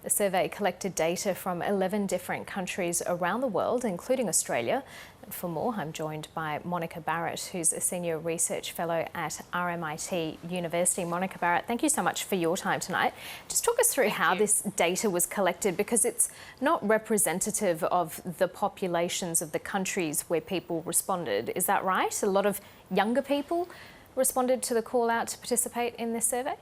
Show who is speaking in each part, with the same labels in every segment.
Speaker 1: The survey collected data from 11 different countries around the world, including Australia. And for more, I'm joined by Monica Barrett, who's a Senior Research Fellow at RMIT University. Monica Barrett, thank you so much for your time tonight. Just talk us through how this data was collected, because it's not representative of the populations of the countries where people responded. Is that right? A lot of younger people responded to the call out to participate in this survey?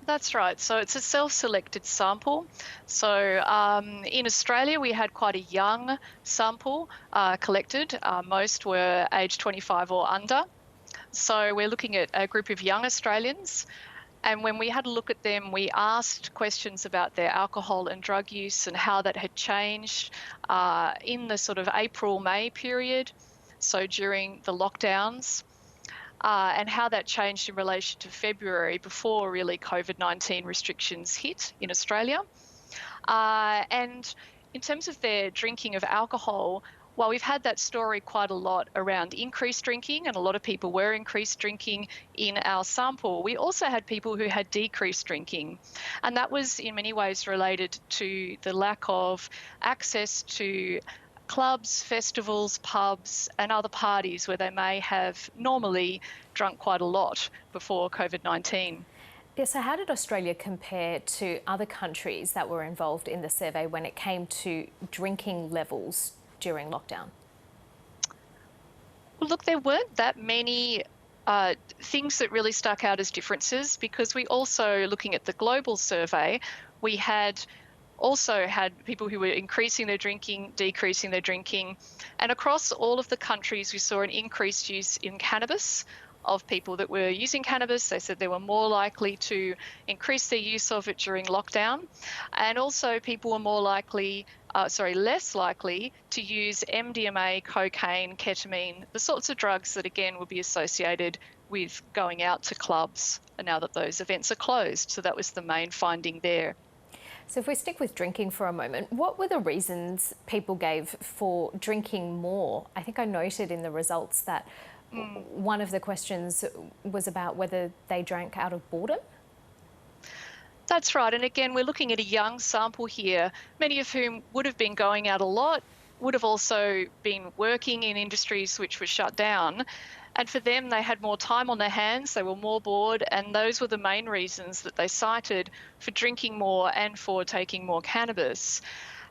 Speaker 2: That's right. So it's a self-selected sample. So in Australia, we had quite a young sample collected. Most were aged 25 or under. So we're looking at a group of young Australians. And when we had a look at them, we asked questions about their alcohol and drug use and how that had changed in the sort of April-May period, so during the lockdowns. And how that changed in relation to February, before really COVID-19 restrictions hit in Australia. And in terms of their drinking of alcohol, while we've had that story quite a lot around increased drinking, and a lot of people were increased drinking in our sample, we also had people who had decreased drinking. And that was in many ways related to the lack of access to clubs, festivals, pubs and other parties where they may have normally drunk quite a lot before COVID-19.
Speaker 1: Yeah, so how did Australia compare to other countries that were involved in the survey when it came to drinking levels during lockdown?
Speaker 2: Well, look, there weren't that many things that really stuck out as differences, because we also, looking at the global survey, we also had people who were increasing their drinking, decreasing their drinking. And across all of the countries, we saw an increased use in cannabis of people that were using cannabis. They said they were more likely to increase their use of it during lockdown. And also people were less likely to use MDMA, cocaine, ketamine, the sorts of drugs that again would be associated with going out to clubs now that those events are closed. So that was the main finding there.
Speaker 1: So if we stick with drinking for a moment, what were the reasons people gave for drinking more? I think I noted in the results that one of the questions was about whether they drank out of boredom.
Speaker 2: That's right. And again, we're looking at a young sample here, many of whom would have been going out a lot, would have also been working in industries which were shut down. And for them, they had more time on their hands, they were more bored, and those were the main reasons that they cited for drinking more and for taking more cannabis.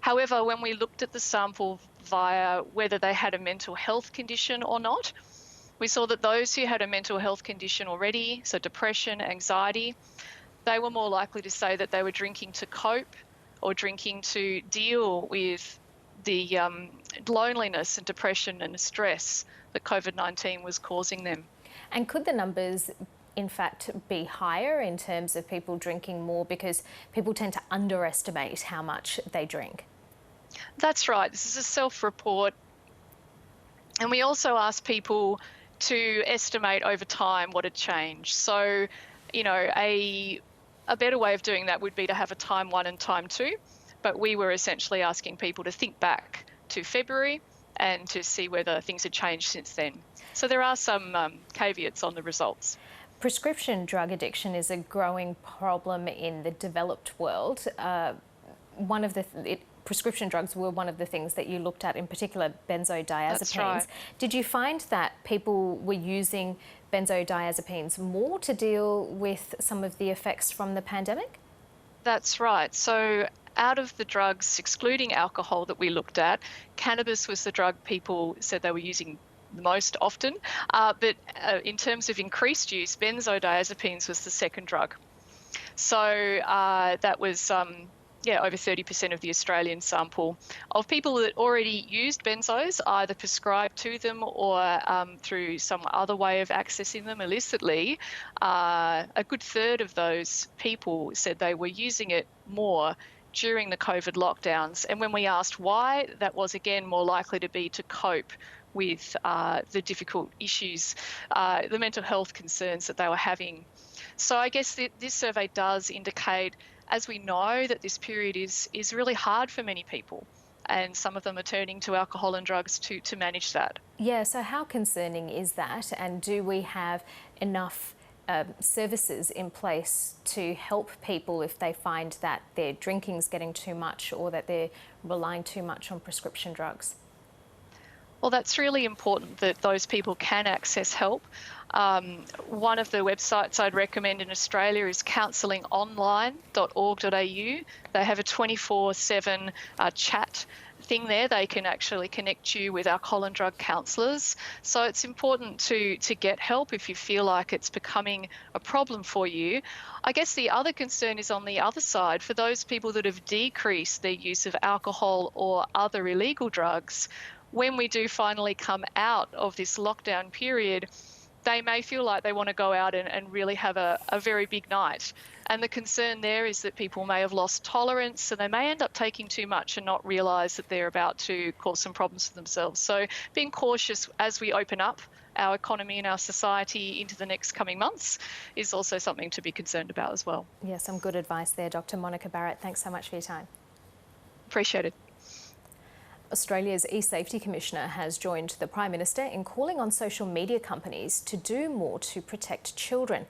Speaker 2: However, when we looked at the sample via whether they had a mental health condition or not, we saw that those who had a mental health condition already, so depression, anxiety, they were more likely to say that they were drinking to cope or drinking to deal with the loneliness and depression and stress that COVID-19 was causing them.
Speaker 1: And could the numbers in fact be higher in terms of people drinking more, because people tend to underestimate how much they drink?
Speaker 2: That's right. This is a self-report. And we also asked people to estimate over time what had changed. So, you know, a better way of doing that would be to have a time 1 and time 2. But we were essentially asking people to think back to February and to see whether things had changed since then. So there are some caveats on the results.
Speaker 1: Prescription drug addiction is a growing problem in the developed world. Prescription drugs were one of the things that you looked at, in particular benzodiazepines.
Speaker 2: That's right.
Speaker 1: Did you find that people were using benzodiazepines more to deal with some of the effects from the pandemic?
Speaker 2: That's right. So out of the drugs, excluding alcohol, that we looked at, cannabis was the drug people said they were using the most often. But in terms of increased use, benzodiazepines was the second drug. So that was over 30% of the Australian sample of people that already used benzos, either prescribed to them or through some other way of accessing them illicitly. A good third of those people said they were using it more during the COVID lockdowns. And when we asked why, that was again more likely to be to cope with the difficult issues, the mental health concerns that they were having. So I guess this survey does indicate, as we know, that this period is really hard for many people, and some of them are turning to alcohol and drugs to manage that.
Speaker 1: Yeah, so how concerning is that? And do we have enough services in place to help people if they find that their drinking's getting too much or that they're relying too much on prescription drugs?
Speaker 2: Well, that's really important that those people can access help. One of the websites I'd recommend in Australia is counsellingonline.org.au. They have a 24/7 chat thing there. They can actually connect you with alcohol and drug counsellors. So it's important to get help if you feel like it's becoming a problem for you. I guess the other concern is on the other side. For those people that have decreased their use of alcohol or other illegal drugs, when we do finally come out of this lockdown period, they may feel like they want to go out and really have a very big night. And the concern there is that people may have lost tolerance and they may end up taking too much and not realise that they're about to cause some problems for themselves. So being cautious as we open up our economy and our society into the next coming months is also something to be concerned about as well.
Speaker 1: Yeah, some good advice there, Dr. Monica Barrett. Thanks so much for your time.
Speaker 2: Appreciate it.
Speaker 1: Australia's e-safety commissioner has joined the Prime Minister in calling on social media companies to do more to protect children.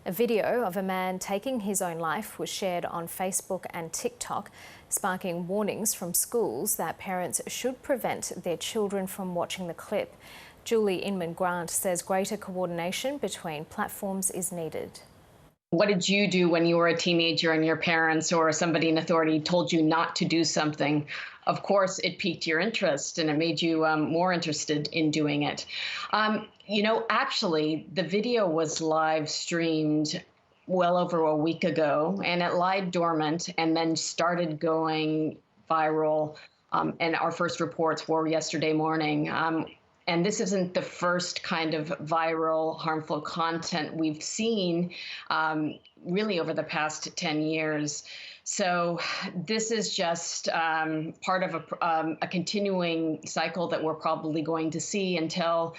Speaker 1: A video of a man taking his own life was shared on Facebook and TikTok, sparking warnings from schools that parents should prevent their children from watching the clip. Julie Inman-Grant says greater coordination between platforms is needed.
Speaker 3: What did you do when you were a teenager and your parents or somebody in authority told you not to do something? Of course, it piqued your interest and it made you more interested in doing it. Actually, the video was live streamed well over a week ago, and it lied dormant and then started going viral. And our first reports were yesterday morning. And this isn't the first kind of viral, harmful content we've seen really over the past 10 years. So this is just part of a continuing cycle that we're probably going to see until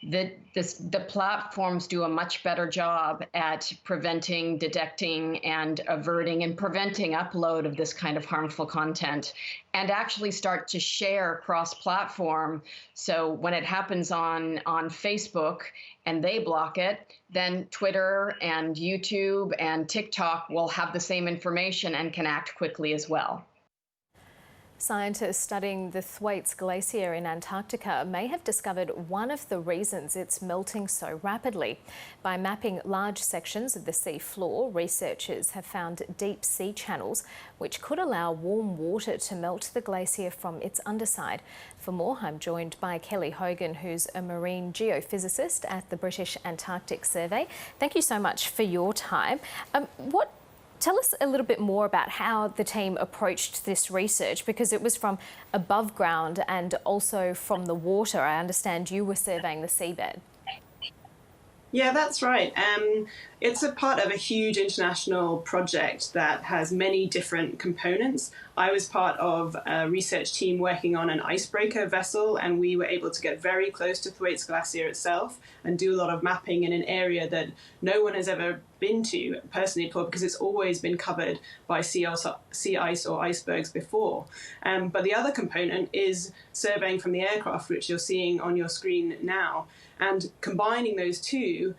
Speaker 3: the platforms do a much better job at preventing, detecting, and averting and preventing upload of this kind of harmful content, and actually start to share cross-platform. So when it happens on Facebook and they block it, then Twitter and YouTube and TikTok will have the same information and can act quickly as well.
Speaker 1: Scientists studying the Thwaites Glacier in Antarctica may have discovered one of the reasons it's melting so rapidly. By mapping large sections of the sea floor, researchers have found deep sea channels which could allow warm water to melt the glacier from its underside. For more, I'm joined by Kelly Hogan, who's a marine geophysicist at the British Antarctic Survey. Thank you so much for your time. Tell us a little bit more about how the team approached this research, because it was from above ground and also from the water. I understand you were surveying the seabed.
Speaker 4: Yeah, that's right. It's a part of a huge international project that has many different components. I was part of a research team working on an icebreaker vessel, and we were able to get very close to Thwaites Glacier itself and do a lot of mapping in an area that no one has ever been to personally before, because it's always been covered by sea ice or icebergs before. But the other component is surveying from the aircraft, which you're seeing on your screen now. And combining those two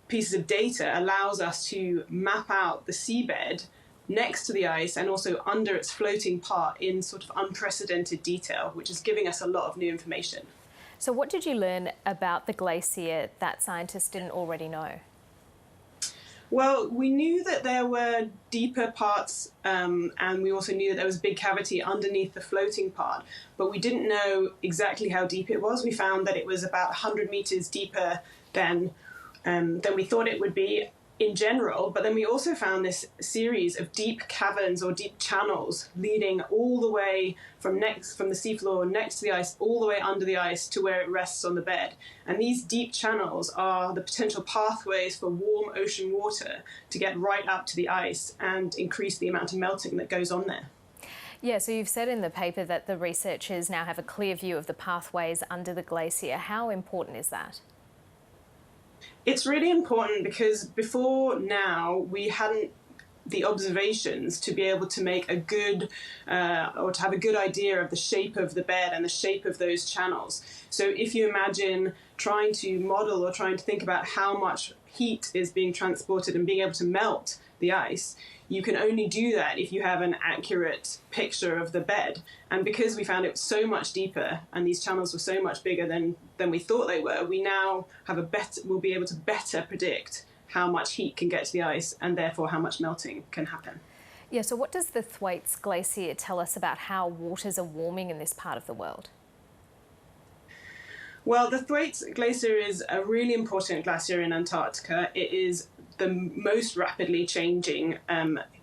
Speaker 4: pieces of data allows us to map out the seabed next to the ice and also under its floating part in sort of unprecedented detail, which is giving us a lot of new information.
Speaker 1: So what did you learn about the glacier that scientists didn't already know?
Speaker 4: Well, we knew that there were deeper parts, and we also knew that there was a big cavity underneath the floating part, but we didn't know exactly how deep it was. We found that it was about 100 meters deeper than we thought it would be in general, but then we also found this series of deep caverns or deep channels leading all the way from the seafloor next to the ice, all the way under the ice to where it rests on the bed. And these deep channels are the potential pathways for warm ocean water to get right up to the ice and increase the amount of melting that goes on there.
Speaker 1: Yeah, so you've said in the paper that the researchers now have a clear view of the pathways under the glacier. How important is that?
Speaker 4: It's really important because before now we hadn't the observations to be able to make a good or to have a good idea of the shape of the bed and the shape of those channels. So if you imagine trying to model or trying to think about how much heat is being transported and being able to melt the ice, you can only do that if you have an accurate picture of the bed. And because we found it so much deeper and these channels were so much bigger than we thought they were, we now have we'll be able to better predict how much heat can get to the ice and therefore how much melting can happen.
Speaker 1: Yeah, so what does the Thwaites Glacier tell us about how waters are warming in this part of the world?
Speaker 4: Well, the Thwaites Glacier is a really important glacier in Antarctica. It is the most rapidly changing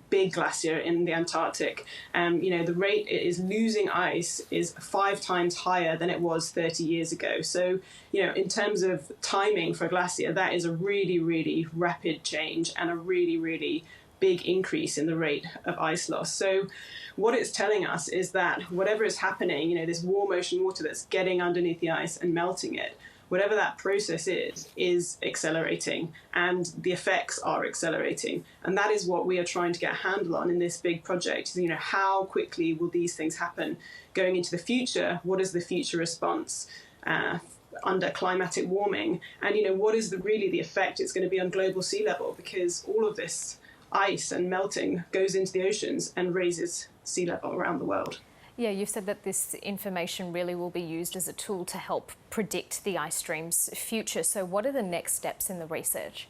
Speaker 4: big glacier in the Antarctic. The rate it is losing ice is 5 times higher than it was 30 years ago. So, in terms of timing for a glacier, that is a really, really rapid change and a really, really big increase in the rate of ice loss. So what it's telling us is that whatever is happening, this warm ocean water that's getting underneath the ice and melting it, whatever that process is accelerating, and the effects are accelerating. And that is what we are trying to get a handle on in this big project. How quickly will these things happen going into the future? What is the future response under climatic warming? And what is really the effect it's going to be on global sea level? Because all of this ice and melting goes into the oceans and raises sea level around the world.
Speaker 1: Yeah, you've said that this information really will be used as a tool to help predict the ice stream's future. So what are the next steps in the research?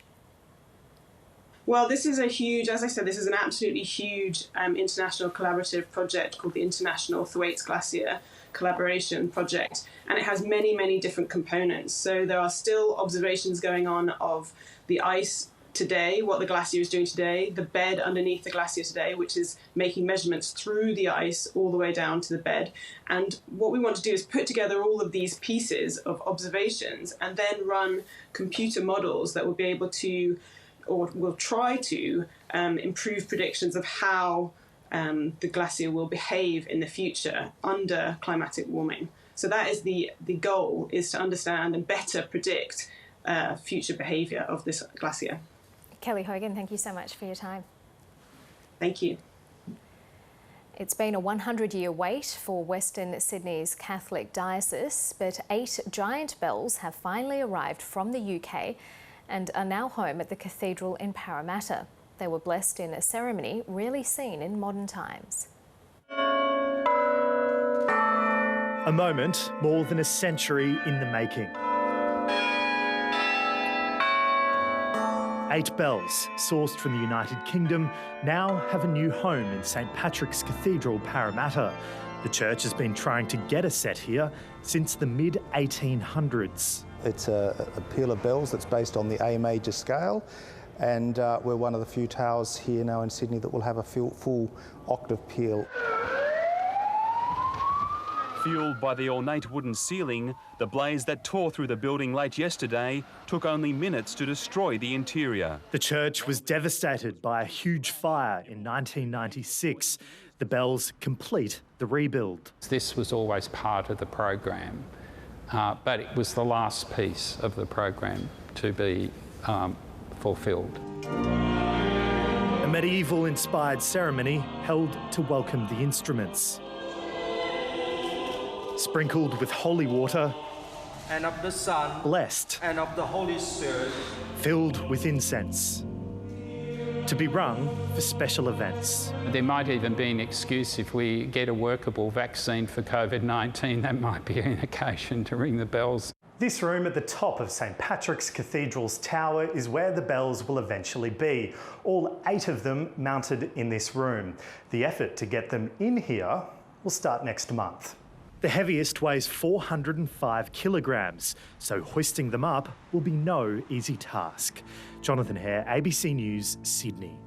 Speaker 4: Well, this is as I said, this is an absolutely huge international collaborative project called the International Thwaites Glacier Collaboration Project. And it has many, many different components. So there are still observations going on of the ice today, what the glacier is doing today, the bed underneath the glacier today, which is making measurements through the ice all the way down to the bed. And what we want to do is put together all of these pieces of observations and then run computer models that will be able to, or will try to, improve predictions of how the glacier will behave in the future under climatic warming. So that is the goal, is to understand and better predict future behaviour of this glacier.
Speaker 1: Kelly Hogan, thank you so much for your time.
Speaker 4: Thank you.
Speaker 1: It's been a 100-year wait for Western Sydney's Catholic diocese, but 8 giant bells have finally arrived from the UK and are now home at the cathedral in Parramatta. They were blessed in a ceremony rarely seen in modern times.
Speaker 5: A moment more than a century in the making. 8 bells, sourced from the United Kingdom, now have a new home in St Patrick's Cathedral, Parramatta. The church has been trying to get a set here since the mid-1800s.
Speaker 6: It's a peal of bells that's based on the A major scale, and we're one of the few towers here now in Sydney that will have a full octave peal.
Speaker 7: Fueled by the ornate wooden ceiling, the blaze that tore through the building late yesterday took only minutes to destroy the interior.
Speaker 5: The church was devastated by a huge fire in 1996. The bells complete the rebuild.
Speaker 8: This was always part of the program, but it was the last piece of the program to be fulfilled.
Speaker 5: A medieval-inspired ceremony held to welcome the instruments. Sprinkled with holy water,
Speaker 9: and of the Son,
Speaker 5: blessed,
Speaker 9: and of the Holy Spirit,
Speaker 5: filled with incense, to be rung for special events.
Speaker 8: There might even be an excuse if we get a workable vaccine for COVID-19, that might be an occasion to ring the bells.
Speaker 5: This room at the top of St Patrick's Cathedral's tower is where the bells will eventually be, all 8 of them mounted in this room. The effort to get them in here will start next month. The heaviest weighs 405 kilograms, so hoisting them up will be no easy task. Jonathan Hare, ABC News, Sydney.